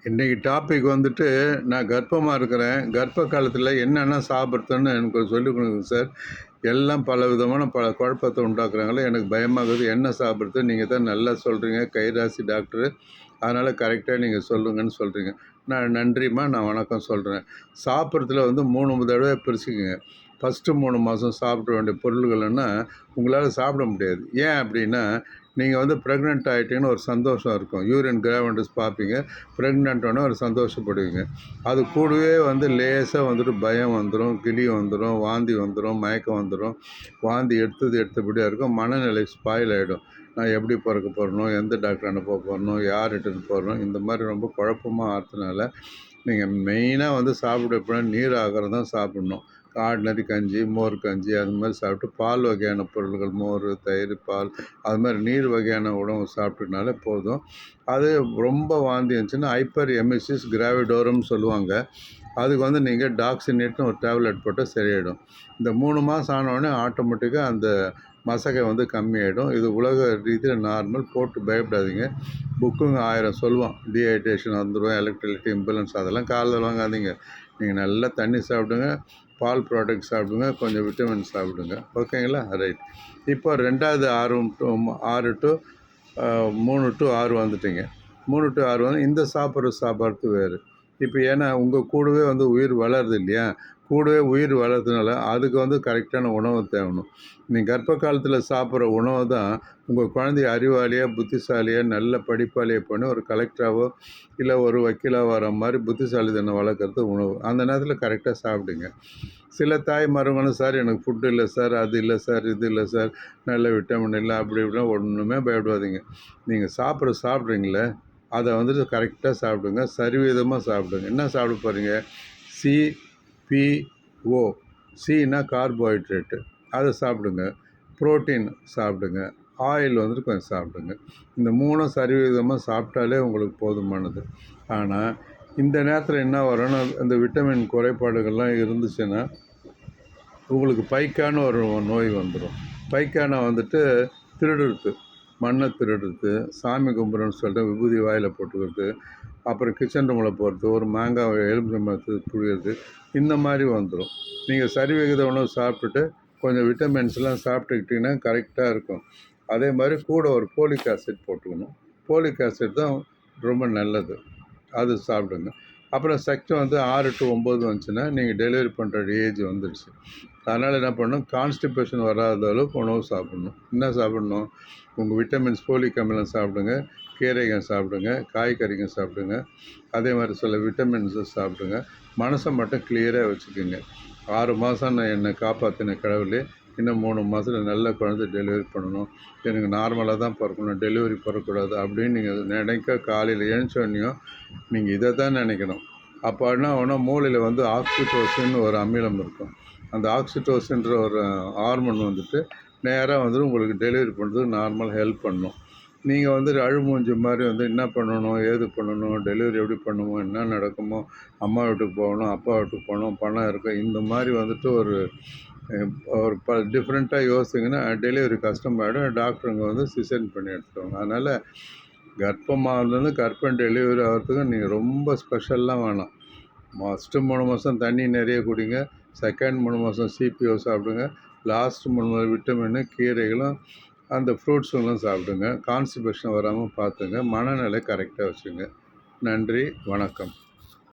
இன்றைக்கி டாபிக் வந்துட்டு நான் கர்ப்பமாக இருக்கிறேன். கர்ப்ப காலத்தில் என்னென்ன சாப்பிட்றதுன்னு எனக்கு கொஞ்சம் சொல்லிக் கொடுங்க சார். எல்லாம் பல விதமான குழப்பத்தை உண்டாக்குறாங்களே, எனக்கு பயமாகுது. என்ன சாப்பிட்றது? நீங்கள் தான் நல்லா சொல்கிறீங்க, கைராசி டாக்டரு. அதனால் கரெக்டாக நீங்கள் சொல்லுங்கன்னு சொல்கிறீங்க. நான் நன்றிம்மா, நான் வணக்கம் சொல்கிறேன். சாப்பிட்றதுல வந்து 3 தடவை பிரிச்சுக்குங்க. ஃபஸ்ட்டு 3 மாதம் சாப்பிட வேண்டிய பொருள்கள்னா உங்களால் சாப்பிட முடியாது. ஏன் அப்படின்னா, நீங்கள் வந்து ப்ரெக்னென்ட் ஆகிட்டீங்கன்னு ஒரு சந்தோஷம் இருக்கும். யூரின் கிராவிண்டஸ் பார்ப்பீங்க. ப்ரெக்னென்ட்டோன்னே ஒரு சந்தோஷப்படுவீங்க. அது கூடவே வந்து லேசாக வந்துட்டு பயம் வந்துடும், கிளி வந்துடும், வாந்தி வந்துடும், மயக்கம் வந்துடும். வாந்தி எடுத்தபடியாக இருக்கும். மனநிலை ஸ்பாயில் ஆகிடும். நான் எப்படி பிறக்க போகிறனோ, எந்த டாக்டர் அனுப்ப போகிறனோ, யார் இட்டுன்னு போகிறனோ, இந்த மாதிரி ரொம்ப குழப்பமாக ஆகிறதுனால நீங்கள் மெயினாக வந்து சாப்பிட எப்படின்னா நீர் ஆகாரம் தான் சாப்பிட்ணும். ஆர்டினரி கஞ்சி, மோர் கஞ்சி அது மாதிரி சாப்பிட்டு பால் வகையான பொருட்கள், மோர், தயிர், பால் அது மாதிரி நீர் வகையான உணவு சாப்பிட்டனாலே போதும். அது ரொம்ப வாந்தி இருந்துச்சுன்னா ஹைப்பர் எமிசிஸ் கிராவிடோரம்னு சொல்லுவாங்க. அதுக்கு வந்து நீங்கள் டாக்ஸினேட்னு ஒரு டேப்லெட் போட்டால் சரியாயிடும். இந்த 3 மாதம் ஆனவுடனே ஆட்டோமேட்டிக்காக அந்த மசகை வந்து கம்மியாயிடும். இது உலக ரீதியில் நார்மல். போட்டு பயப்படாதீங்க. புக்குங்க 1000 சொல்லுவோம். டீஹைட்ரேஷன் வந்துடும், எலக்ட்ரிலிட்டி இம்பேலன்ஸ், அதெல்லாம் காதில் வாங்காதீங்க. நீங்கள் நல்லா தண்ணி சாப்பிடுங்க, பால் ப்ராடக்ட் சாப்பிடுங்க, கொஞ்சம் விட்டமின் சாப்பிடுங்க. ஓகேங்களா? ரைட். இப்போ 2வது 6 டு 3 டு 6 வந்துட்டீங்க. 3 டு 6 வந்து இந்த சாப்பாடு வேறு. இப்போ ஏன்னா உங்கள் கூடவே வந்து உயிர் வளருது இல்லையா? கூடவே உயிர் வளர்றதுனால அதுக்கு வந்து கரெக்டான உணவு தேவணும். நீங்கள் கர்ப்ப காலத்தில் சாப்பிட்ற உணவு தான் உங்கள் குழந்தைய அறிவாளியாக, புத்திசாலியாக, நல்ல படிப்பாளியாக பண்ணி ஒரு கலெக்டராகவோ இல்லை ஒரு வக்கீலாக வர மாதிரி புத்திசாலித்தனம் வளர்க்குறது உணவு. அந்த நேரத்தில் கரெக்டாக சாப்பிடுங்க. சில தாய்மார்களும், சார் எனக்கு ஃபுட்டு இல்லை சார், அது இல்லை சார், இது இல்லை சார், நல்ல விட்டமின் இல்லை, அப்படி இப்படிலாம் ஒன்றுமே பயப்படாதீங்க. நீங்கள் சாப்பிட்றீங்களே அதை வந்துட்டு கரெக்டாக சாப்பிடுங்க. சரிவிதமாக சாப்பிடுங்க. என்ன சாப்பிட போகிறீங்க? சிபிஓ. சின்னா கார்போஹைட்ரேட்டு, அதை சாப்பிடுங்க. ப்ரோட்டீன் சாப்பிடுங்க. ஆயில் வந்துட்டு கொஞ்சம் சாப்பிடுங்க. இந்த 3ம் சரிவிதமாக சாப்பிட்டாலே உங்களுக்கு போதுமானது. ஆனால் இந்த நேரத்தில் என்ன வரும்னா, இந்த விட்டமின் குறைபாடுகள்லாம் இருந்துச்சுன்னா உங்களுக்கு பைக்கான ஒரு நோய் வந்துடும். பைக்கானா வந்துட்டு திருடுறது, மண்ணை திருடுறது, சாமி கும்பிட்றோன்னு சொல்லிட்டு விபூதி வாயில் போட்டுக்கிறது, அப்புறம் கிச்சன் ரூமில் போகிறது, ஒரு மாங்காய் எலுமிச்சம்பழத்தை புழியறது, இந்த மாதிரி வந்துடும். நீங்கள் சரிவிகித உணவு சாப்பிட்டுட்டு கொஞ்சம் விட்டமின்ஸ்லாம் சாப்பிட்டுக்கிட்டிங்கன்னா கரெக்டாக இருக்கும். அதே மாதிரி கூட ஒரு ஃபோலிக் ஆசிட் போட்டுக்கணும். ஃபோலிக் ஆசிட் தான் ரொம்ப நல்லது. அது சாப்பிடுங்க. அப்புறம் சக்தி வந்து 6 டு 9 வந்துச்சுன்னா நீங்கள் டெலிவரி பண்ணுற ஏஜ் வந்துடுச்சு. அதனால் என்ன பண்ணணும்? கான்ஸ்டிபேஷன் வராத அளவுக்கு உணவு சாப்பிட்ணும். என்ன சாப்பிட்ணும்? உங்கள் விட்டமின்ஸ், ஃபோலிக் அமிலம் சாப்பிடுங்க, கீரைகள் சாப்பிடுங்க, காய்கறிங்க சாப்பிடுங்க, அதே மாதிரி சில விட்டமின்ஸை சாப்பிடுங்க. மனசை மட்டும் கிளியராக வச்சுக்கோங்க. 6 மாதம் நான் என்னை காப்பாற்றின கடவுளே, இன்னும் 3 மாதத்தில் நல்ல குழந்தை டெலிவரி பண்ணணும், எனக்கு நார்மலாக தான் பிறக்கணும், டெலிவரி பிறக்கக்கூடாது அப்படின்னு நீங்கள் நினைக்க காலையில் எழுந்தோடனையும் நீங்கள் இதை தான் நினைக்கணும். அப்போ என்ன ஆகும்னா, மூளையில் வந்து ஆக்சிடோசின்னு ஒரு அமிலம் இருக்கும். அந்த ஆக்சிடோசின்ற ஒரு ஹார்மோன் வந்துட்டு நேராக வந்துட்டு உங்களுக்கு டெலிவரி பண்ணுறதுக்கு நார்மல் ஹெல்ப் பண்ணணும். நீங்கள் வந்து அழுமூஞ்சி மாதிரி வந்து என்ன பண்ணணும், ஏது பண்ணணும், டெலிவரி எப்படி பண்ணுவோம், என்ன நடக்குமோ, அம்மா வீட்டுக்கு போகணும், அப்பா வீட்டுக்கு போகணும், பணம் இருக்கும், இந்த மாதிரி வந்துட்டு ஒரு டிஃப்ரெண்ட்டாக யோசிச்சிங்கன்னா டெலிவரி கஷ்டமாயிடும். டாக்டருங்க வந்து சிசேரியன் பண்ணி எடுத்துருவாங்க. அதனால் கர்ப்பமானதுலேருந்து கர்ப்பம் டெலிவரி ஆகிறதுக்கு நீங்கள் ரொம்ப ஸ்பெஷல்லாம் வேணாம். ஃபஸ்ட்டு 3 மாதம் தண்ணி நிறைய குடிங்க. செகண்ட் 3 மாதம் சிபிஓ சாப்பிடுங்க. லாஸ்ட் 3 மாதம் விட்டமின்னு, கீரைகளும் அந்த ஃப்ரூட்ஸுங்களும் சாப்பிடுங்க. கான்ஸ்டிபேஷன் வராமல் பார்த்துங்க. மனநிலை கரெக்டாக வச்சுங்க. நன்றி, வணக்கம்.